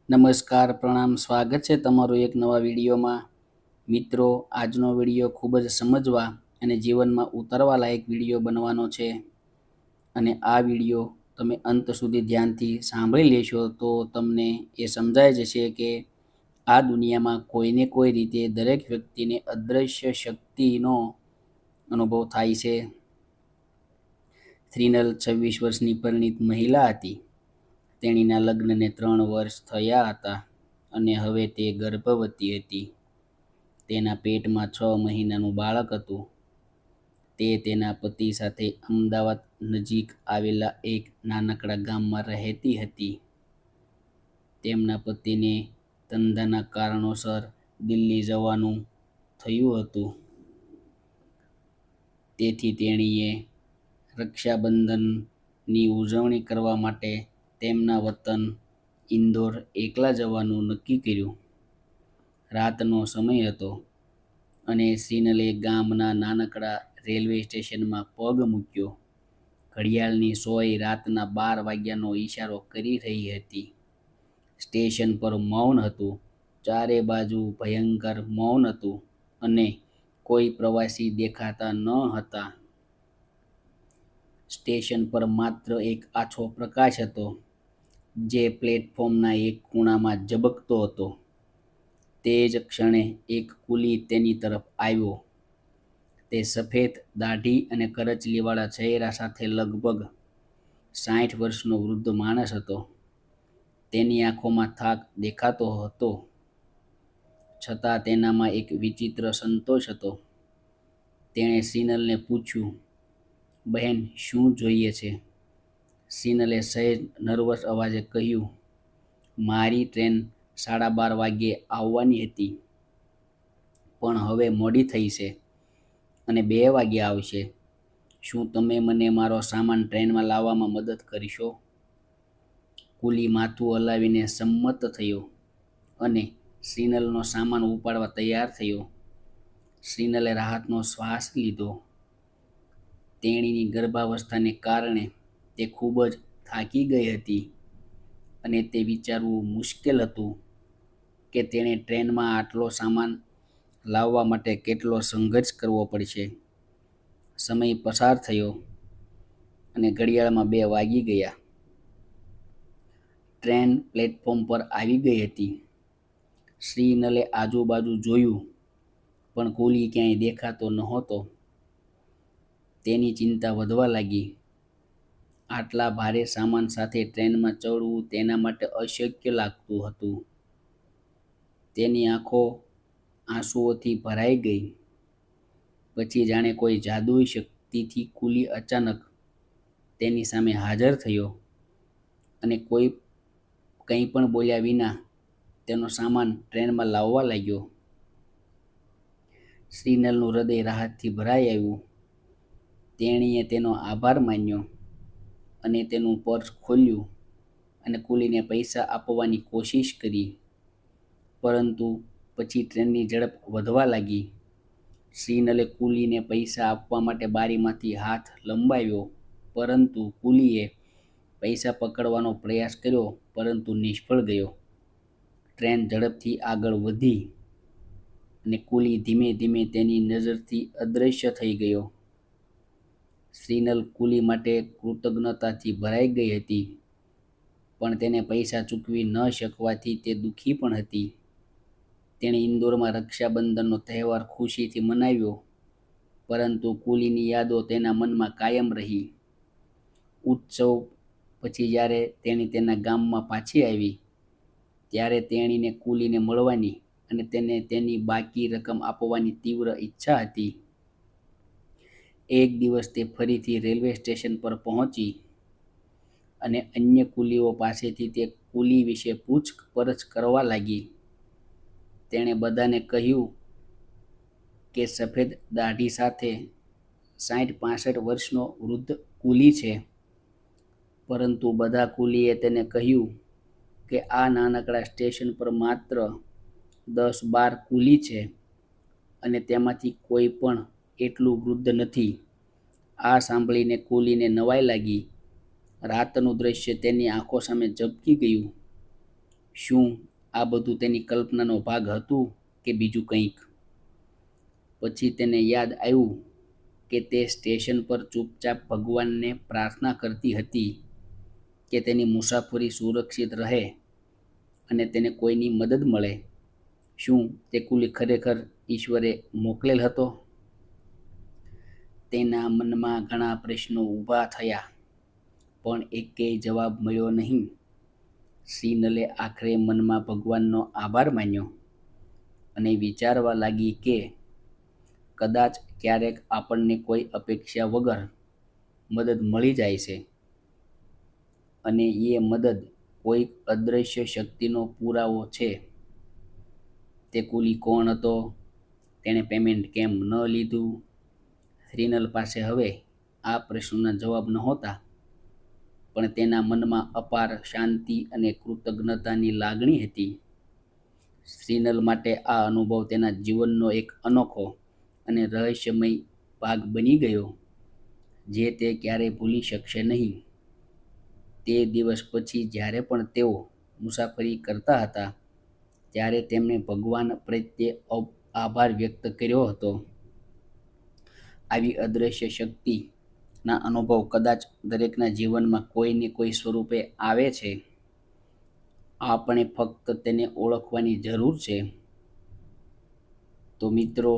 નમસ્કાર, પ્રણામ, સ્વાગત છે તમારું એક નવા વિડીયોમાં. મિત્રો, આજનો વિડીયો ખૂબ જ સમજવા અને જીવનમાં ઉતારવા લાયક વિડીયો બનવાનો છે. અને આ વિડીયો તમે અંત સુધી ધ્યાનથી સાંભળી લેશો તો તમને એ સમજાય જશે કે આ દુનિયામાં કોઈને કોઈ રીતે દરેક વ્યક્તિને અદૃશ્ય શક્તિનો અનુભવ થાય છે. શ્રીનલ 26 વર્ષની પરિણીત મહિલા હતી. તેણીના લગ્નને 3 વર્ષ થયા હતા અને હવે તે ગર્ભવતી હતી. તેના પેટમાં 6 મહિનાનું બાળક હતું. તે તેના પતિ સાથે અમદાવાદ નજીક આવેલા એક નાનકડા ગામમાં રહેતી હતી. તેમના પતિને ધંધાના કારણોસર દિલ્હી જવાનું થયું હતું. તેથી તેણીએ રક્ષાબંધનની ઉજવણી કરવા માટે તેમના વતન ઇન્દોર એકલા જવાનું નક્કી કર્યું. રાતનો સમય હતો અને શ્રીનલે ગામના નાનકડા રેલવે સ્ટેશનમાં પગ મૂક્યો. ઘડિયાળની સોય રાતના 12 વાગ્યાનો ઈશારો કરી રહી હતી. સ્ટેશન પર મૌન હતું. ચારે બાજુ ભયંકર મૌન હતું અને કોઈ પ્રવાસી દેખાતા ન હતા. સ્ટેશન પર માત્ર એક આછો પ્રકાશ હતો, જે પ્લેટફોર્મના એક ખૂણામાં ઝબકતો હતો. તે જ ક્ષણે એક કુલી તેની તરફ આવ્યો. તે સફેદ દાઢી અને કરચલીવાળા ચહેરા સાથે લગભગ 60 વર્ષનો વૃદ્ધ માણસ હતો. તેની આંખોમાં થાક દેખાતો હતો, છતાં તેનામાં એક વિચિત્ર સંતોષ હતો. તેણે શ્રીનલને પૂછ્યું, "બહેન, શું જોઈએ છે?" શ્રીનલે સહેજ નર્વસ અવાજે કહ્યું, "મારી ટ્રેન 12:30 વાગ્યે આવવાની હતી, પણ હવે મોડી થઈ છે અને 2 વાગ્યે આવશે. શું તમે મને મારો સામાન ટ્રેનમાં લાવવામાં મદદ કરશો?" કુલી માથું હલાવીને સંમત થયો અને શ્રીનલનો સામાન ઉપાડવા તૈયાર થયો. શ્રીનલે રાહતનો શ્વાસ લીધો. તેણીની ગર્ભાવસ્થાને કારણે તે ખૂબ જ થાકી ગઈ હતી અને તે વિચારવું મુશ્કેલ હતું કે તેણે ટ્રેનમાં આટલો સામાન લાવવા માટે કેટલો સંઘર્ષ કરવો પડશે. સમય પસાર થયો અને ઘડિયાળમાં 2 વાગી ગયા. ટ્રેન પ્લેટફોર્મ પર આવી ગઈ હતી. શ્રીનલે આજુબાજુ જોયું, પણ કુલી ક્યાંય દેખાતો નહોતો. તેની ચિંતા વધવા લાગી. આટલા ભારે સામાન સાથે ટ્રેનમાં ચડવું તેના માટે અશક્ય લાગતું હતું. તેની આંખો આંસુઓથી ભરાઈ ગઈ. પછી જાણે કોઈ જાદુઈ શક્તિથી કુલી અચાનક તેની સામે હાજર થયો અને કંઈ પણ બોલ્યા વિના તેનો સામાન ટ્રેનમાં લાવવા લાગ્યો. શ્રીનલનું હૃદય રાહતથી ભરાઈ આવ્યું. તેણીએ તેનો આભાર માન્યો અને તેનું પર્સ ખોલ્યું અને કુલીને પૈસા આપવાની કોશિશ કરી. પરંતુ પછી ટ્રેનની ઝડપ વધવા લાગી. શ્રીનલે કુલીને પૈસા આપવા માટે બારીમાંથી હાથ લંબાવ્યો, પરંતુ કુલીએ પૈસા પકડવાનો પ્રયાસ કર્યો પરંતુ નિષ્ફળ ગયો. ટ્રેન ઝડપથી આગળ વધી અને કુલી ધીમે ધીમે તેની નજરથી અદૃશ્ય થઈ ગયો. શ્રીનલ કુલી માટે કૃતજ્ઞતાથી ભરાઈ ગઈ હતી, પણ તેને પૈસા ચૂકવી ન શકવાથી તે દુઃખી પણ હતી. તેણે ઇન્દોરમાં રક્ષાબંધનનો તહેવાર ખુશીથી મનાવ્યો, પરંતુ કુલીની યાદો તેના મનમાં કાયમ રહી. ઉત્સવ પછી જ્યારે તેણી તેના ગામમાં પાછી આવી, ત્યારે તેણીને કુલીને મળવાની અને તેને તેની બાકી રકમ આપવાની તીવ્ર ઈચ્છા હતી. એક દિવસ તે ફરીથી રેલવે સ્ટેશન પર પહોંચી અને અન્ય કુલીઓ પાસેથી તે કુલી વિશે પૂછપરછ કરવા લાગી. તેણે બધાને કહ્યું કે સફેદ દાઢી સાથે 60-65 વર્ષનો વૃદ્ધ કુલી છે. પરંતુ બધા કુલીએ તેને કહ્યું કે આ નાનકડા સ્ટેશન પર માત્ર 10-12 કુલી છે અને તેમાંથી કોઈ પણ એટલું વૃદ્ધ નથી. આ સાંભળીને કુલીને નવાઈ લાગી. રાતનું દૃશ્ય તેની આંખો સામે ઝબકી ગયું. શું આ બધું તેની કલ્પનાનો ભાગ હતું કે બીજું કંઈક? પછી તેને યાદ આવ્યું કે તે સ્ટેશન પર ચૂપચાપ ભગવાનને પ્રાર્થના કરતી હતી કે તેની મુસાફરી સુરક્ષિત રહે અને તેને કોઈની મદદ મળે. શું તે કુલી ખરેખર ઈશ્વરે મોકલેલ હતો? તેના મનમાં ઘણા પ્રશ્નો ઊભા થયા, પણ એકેય જવાબ મળ્યો નહીં. શ્રીનલે આખરે મનમાં ભગવાનનો આભાર માન્યો અને વિચારવા લાગી કે કદાચ ક્યારેક આપણને કોઈ અપેક્ષા વગર મદદ મળી જાય છે, અને એ મદદ કોઈક અદૃશ્ય શક્તિનો પુરાવો છે. તે કુલી કોણ હતો? તેણે પેમેન્ટ કેમ ન લીધું? શ્રીનલ પાસે હવે આ પ્રશ્નોના જવાબ નહોતા, પણ તેના મનમાં અપાર શાંતિ અને કૃતજ્ઞતાની લાગણી હતી. શ્રીનલ માટે આ અનુભવ તેના જીવનનો એક અનોખો અને રહસ્યમય ભાગ બની ગયો, જે તે ક્યારેય ભૂલી શકશે નહીં. તે દિવસ પછી જ્યારે પણ તેઓ મુસાફરી કરતા હતા, ત્યારે તેમણે ભગવાન પ્રત્યે આભાર વ્યક્ત કર્યો હતો. આવી અદૃશ્ય શક્તિના અનુભવ કદાચ દરેકના જીવનમાં કોઈને કોઈ સ્વરૂપે આવે છે. આપણે ફક્ત તેને ઓળખવાની જરૂર છે. તો મિત્રો,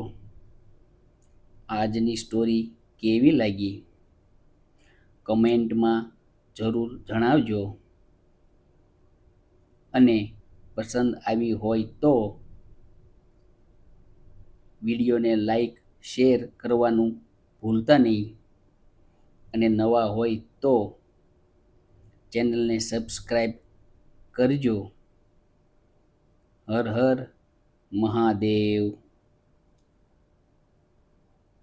આજની સ્ટોરી કેવી લાગી? કમેન્ટમાં જરૂર જણાવજો. અને પસંદ આવી હોય તો વિડીયોને લાઈક, શેર કરવાનું ભૂલતા નહીં. અને નવા હોય તો ચેનલને સબસ્ક્રાઈબ કરજો. હર હર મહાદેવ.